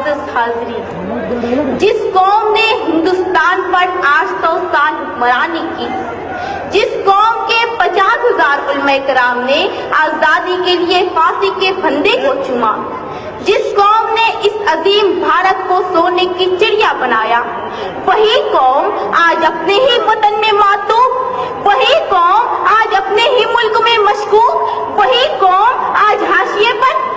हाज़रीन, जिस कौम ने हिंदुस्तान पर 800 साल हुक्मरानी की, जिस कौम के 50,000 उलमा कराम ने आजादी के लिए फांसी के फंदे को चूमा, जिस कौम ने इस अजीम भारत को सोने की चिड़िया बनाया, वही कौम आज अपने ही वतन में मातूम, वही कौम आज अपने ही मुल्क में मशकूक, वही कौम आज हाशिए पर।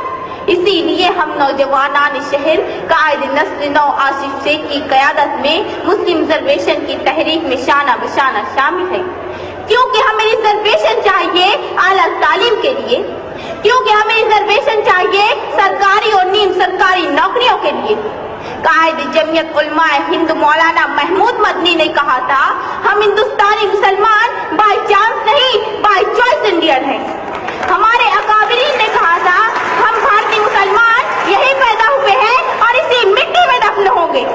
इसीलिए हम नौजवानान शहर कायद नस्ल नौ आसिफ शेख की क़यादत में मुस्लिम रिजर्वेशन की तहरीक में शाना बशाना शामिल है, क्योंकि हमें रिजर्वेशन चाहिए आला तालीम के लिए, क्योंकि हमें रिजर्वेशन चाहिए सरकारी और नीम सरकारी नौकरियों के लिए। कायद जमीयत उलमाए हिंद मौलाना महमूद मदनी ने कहा था, हम हिंदुस्तानी मुसलमान बाय चांस नहीं बाय चॉइस इंडियन हैं। हमारे अकाबिरीन ने कहा था, हम भारतीय मुसलमान यही पैदा हुए हैं और इसी मिट्टी में दफन होंगे।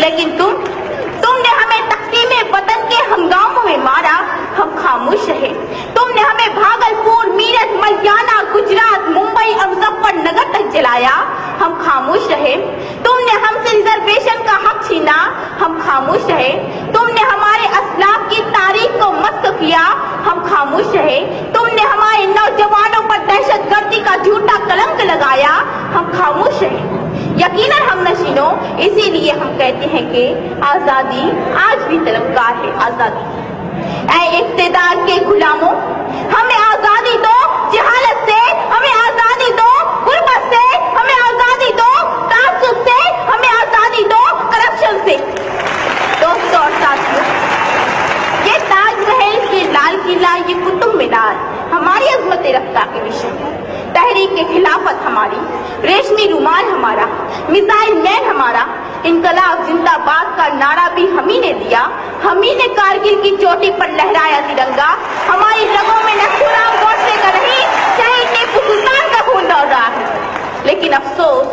लेकिन तुमने हमें तक़सीमे वतन के हंगामों में मारा, हम खामोश रहे। तुमने हमें भागलपुर, मीरठ, मलियाना, गुजरात, मुंबई और मुजफ्फरनगर तक जलाया, हम खामोश रहे। तुमने हमसे रिजर्वेशन का हक छीना, हम खामोश रहे। तुमने हमारे असलाफ की तारीख को मस्क किया, हम खामोश रहे। तुमने हमारे नौजवानों पर दहशतगर्दी का झूठा कलंक लगाया, हम खामोश रहे। यकीनन हम नशीनों, इसीलिए हम कहते हैं कि आजादी आज भी तलबगार है। आजादी ऐ इक़्तिदार के गुलामों, हमें आजादी दो जहालत से, हमें आजादी दो गुर्बत से, हमें आजादी दो तासुब से, हमें आजादी दो करप्शन से। दोस्तों और साथियों, ये ताजमहल, ये लाल किला, ये कुतुब मीनार हमारी अज़मत रफ्ता के विषय है। तहरीक के खिलाफत हमारी, रेशमी रुमाल हमारा, मिसाइल मैन हमारा, इनकलाब जिंदाबाद का नारा भी हम ही ने दिया, हम ही ने कारगिल की चोटी पर लहराया तिरंगा। हमारी रगों में नथुराम गोडसे का नहीं, शहीद टीपू सुल्तान का खून दौड़ रहा है। लेकिन अफसोस,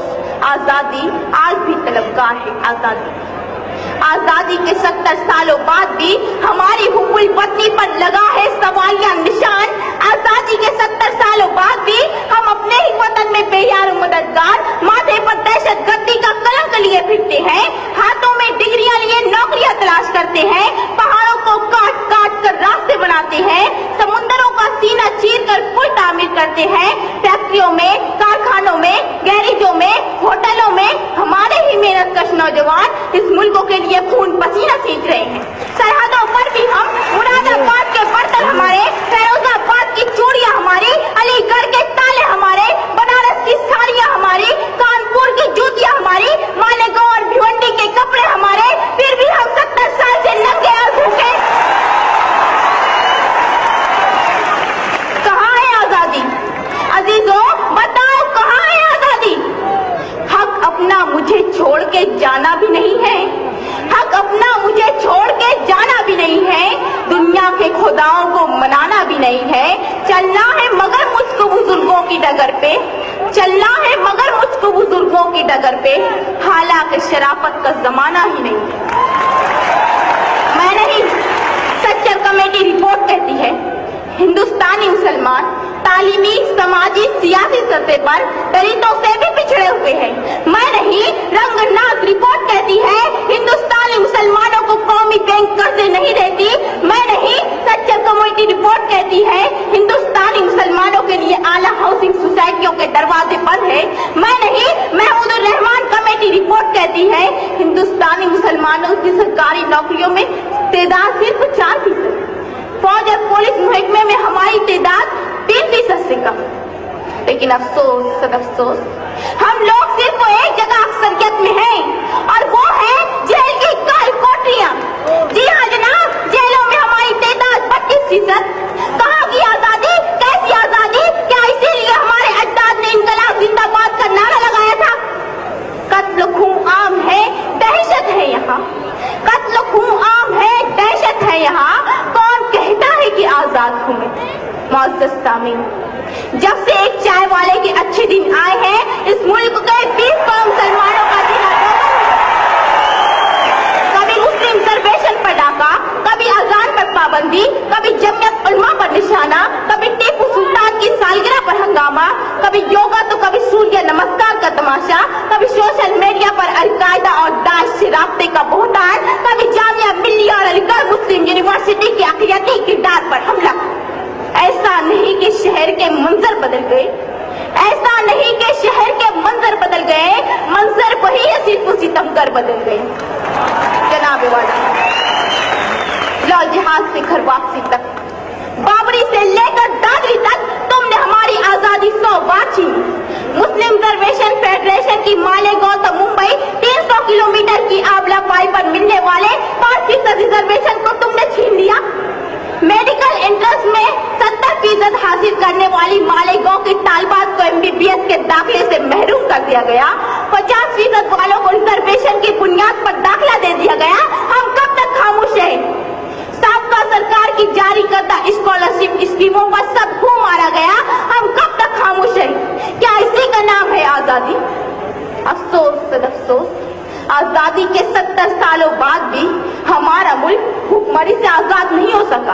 आजादी आज भी तलबगार है। आजादी के 70 सालों बाद भी हमारी हुब्बुल वतनी पर लगा है सवालिया निशान। आजादी के 70 सालों बाद भी हम अपने ही वतन में बेयार मददगार, माथे पर दहशतगर्दी का कलंक लिए फिरते हैं, हाथों में डिग्रियां लिए नौकरियां तलाश करते हैं, पहाड़ों को काट काट कर रास्ते बनाते हैं, समुद्रों का सीना चीर कर पुल तामीर करते हैं, फैक्ट्रियों में, कारखानों में, गैरेजों में, होटलों में हमारे ही मेहनतकश नौजवान इस मुल्क के लिए खून पसीना सींच रहे हैं। सरहदों पर भी हम, मुरादाबाद के बर्तन हमारे, फैरोजाबाद की चूड़ियां हमारी, अलीगढ़ के ताले हमारे, बनारस की साड़ियां हमारी, कानपुर की जूतियां हमारी, मालेगांव और भिवंडी के कपड़े हमारे, फिर भी हम 70 साल से नंगे और भूखे। कहाँ है आजादी? अजीजों बताओ, कहाँ है आजादी? हक अपना मुझे छोड़ के जाना भी नहीं है, हक अपना मुझे छोड़ के जाना भी नहीं है, दुनिया के खुदाओं को मनाना भी नहीं है। चलना है मगर मुझको बुजुर्गों की डगर पे, चलना है मगर मुझको बुजुर्गों की डगर पे, हालांकि शराफत का जमाना ही नहीं है। मैं नहीं, सच्चर कमेटी रिपोर्ट कहती है, हिंदुस्तानी मुसलमान तालीमी, समाजी, सियासी सतह पर दलितों से भी पिछड़े हुए हैं। मैं नहीं, रंगनाथ रिपोर्ट कहती है, हिंदुस्तानी मुसलमानों को कौमी बैंक कर्जे नहीं देती। मैं नहीं, सच्चर कमेटी रिपोर्ट कहती है, हिंदुस्तानी मुसलमानों के लिए आला हाउसिंग सोसाइटियों के दरवाजे बंद है। मैं नहीं, महमूदुर रहमान कमेटी रिपोर्ट कहती है, हिंदुस्तानी मुसलमानों की सरकारी नौकरियों में तादाद सिर्फ 4%, फौज और पुलिस महकमे में हमारी तादाद 3% से कम। लेकिन अफसोस, सदअफसोस, हम लोग सिर्फ एक जगह अक्सरियत में हैं और वो है जेल की काल कोठरियां। जी हाँ जनाब, जेलों में हमारी तादाद 32%। कहाँ की आजादी? कैसी आजादी? क्या इसीलिए हमारे अजदाद ने इनकलाब जिंदाबाद का नारा लगाया था? कत्ल खून आम है, दहशत है यहाँ, कत्ल खून आम है, दहशत है यहाँ। कौन कहता है कि आजाद हूँ मैं? मुअज़्ज़ज़ सामीन, जब से एक चाय वाले के अच्छे दिन आए हैं, इस मुल्क के 20 करोड़ मुसलमानों का दिन कभी मुस्लिम रिजर्वेशन पर डाका, कभी अजान पर पाबंदी, कभी जमीयत उलमा पर निशाना, कभी टीपू सुल्तान की सालगिरह पर हंगामा, कभी योगा तो कभी सूर्य नमस्कार का तमाशा, कभी सोशल मीडिया पर अलकायदा और दाइश से राब्ते का बोहतान, कभी जामिया मिल्लिया और अलीगढ़ मुस्लिम यूनिवर्सिटी के अक़लियती किरदार पर हमला। ऐसा नहीं कि शहर के मंजर बदल गए, ऐसा नहीं कि शहर के मंजर बदल गए, मंजर वही है, सिर्फ सितमगर बदल गए। जनाब वाला, लाल जहाज से घर वापसी तक, बाबरी से लेकर दादरी तक तुमने हमारी आजादी 100 बार छीनी। मुस्लिम रिजर्वेशन फेडरेशन की मालेगांव से मुंबई 300 किलोमीटर की आबला पाई पर मिलने वाले 5% रिजर्वेशन को तुमने छीन लिया। मेडिकल एंट्रेंस में 70% हासिल करने वाली मालेगांव के तालबात को MBBS के दाखिले से महरूम कर दिया गया। 50% वालों को रिजर्वेशन की बुनियाद पर दाखिला दे दिया गया। हम कब तक खामोश हैं? साबका सरकार की जारी करदा स्कॉलरशिप स्कीमों पर सबको मारा गया। हम कब तक खामोश हैं? क्या इसी का नाम है आजादी? अफसोस सद अफसोस, आजादी के 70 सालों बाद भी हमारा मुल्क भूखमरी से आजाद नहीं हो सका।